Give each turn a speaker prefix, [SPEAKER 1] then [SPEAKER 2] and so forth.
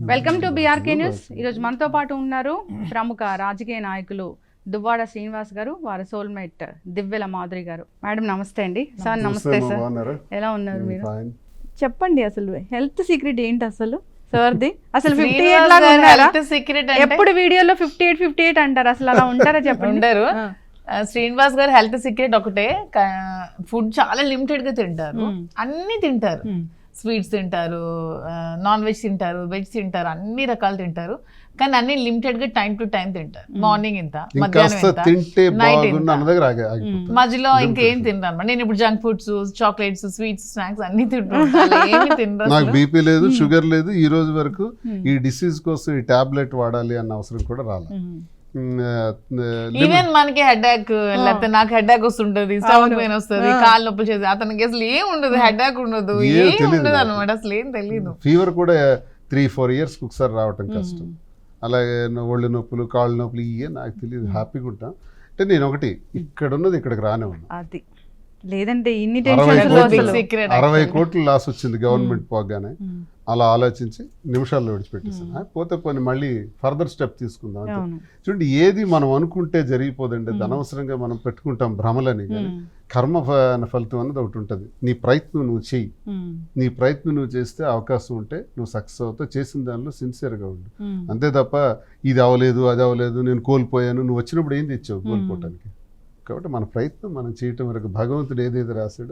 [SPEAKER 1] Welcome to BRK news. ఈరోజు మనతో పాటు ఉన్నారు ప్రముఖ రాజకీయ నాయకులు దువ్వాడ శ్రీనివాస్ గారు, వారి సోల్మేట్ దివ్వెల మాధురి గారు. మేడం నమస్తే అండి. సార్ నమస్తే సార్, ఎలా ఉన్నారు మీరు? చెప్పండి అసలు హెల్త్ సీక్రెట్ ఏంటి అసలు సార్ది? అసలు 58 లాగా ఉన్నారా? ఎప్పుడు వీడియోలో 58 అంటారు, అసలు అలా ఉంటారా చెప్పండి.
[SPEAKER 2] శ్రీనివాస్ గారు హెల్త్ సీక్రెట్ ఒకటే, ఫుడ్ చాలా లిమిటెడ్ గా తింటారు, అన్ని తింటారు. స్వీట్స్ తింటారు, నాన్ వెజ్ తింటారు, వెజ్ తింటారు, అన్ని రకాలు తింటారు. కానీ అన్ని లిమిటెడ్ గా టైం టు టైం తింటారు. మార్నింగ్ ఇంత, మధ్యాహ్నం ఇంత, నైట్ ఇంత, మధ్యలో ఇంకేం తినరు అనమాట. నేను ఇప్పుడు junk foods, chocolates, sweets, snacks అన్ని తింటాను.
[SPEAKER 3] నాకు బీపీ లేదు, షుగర్ లేదు, ఈ రోజు వరకు ఈ డిసీజ్ కోసం ఈ టాబ్లెట్ వాడాలి అన్న అవసరం కూడా రాలేదు.
[SPEAKER 2] ఈవెన్ మనకి హెడ్ఏక్, లేకపోతే నాకు హెడ్ఏక్ వస్తుంటది, స్టమక్ పెయిన్ వస్తుంది, కాళ్ళు నొప్పులు చేసి, అతనికి అసలు ఏం ఉండదు, హెడ్ఏక్ ఉండదు, ఏం ఉండదు అనమాట, అసలు ఏం తెలియదు.
[SPEAKER 3] ఫీవర్ కూడా 3-4 years ఒకసారి రావటం కష్టం. అలాగే ఒళ్ళు నొప్పులు, కాళ్ళు నొప్పులు ఇవే నాకు తెలియదు. హ్యాపీగా ఉంటాం. అంటే నేను ఒకటి ఇక్కడ ఉన్నది ఇక్కడికి రానే ఉన్నా.
[SPEAKER 1] అది లేదంటే ఇన్ని
[SPEAKER 3] 60 కోట్లు లాస్ వచ్చింది గవర్నమెంట్ పోగానే. అలా ఆలోచించి నిమిషాల్లో విడిచిపెట్టేసాను. పోతే పోనీ మళ్ళీ ఫర్దర్ స్టెప్ తీసుకుందాం అంటే. చూడండి, ఏది మనం అనుకుంటే జరిగిపోదండి. అనవసరంగా మనం పెట్టుకుంటాం భ్రమలని. కానీ కర్మ ఫలితం అన్నది ఒకటి ఉంటుంది. నీ ప్రయత్నం నువ్వు చెయ్యి, నీ ప్రయత్నం నువ్వు చేస్తే అవకాశం ఉంటే నువ్వు సక్సెస్ అవుతావు. చేసిన దానిలో సిన్సియర్గా ఉండు. అంతే తప్ప ఇది అవ్వలేదు, అది అవ్వలేదు, నేను కోల్పోయాను, నువ్వు వచ్చినప్పుడు ఏం తెచ్చావు కోల్పోవటానికి. కాబట్టి మన ప్రయత్నం మనం చేయటం వరకు భగవంతుడు ఏదైతే రాశాడో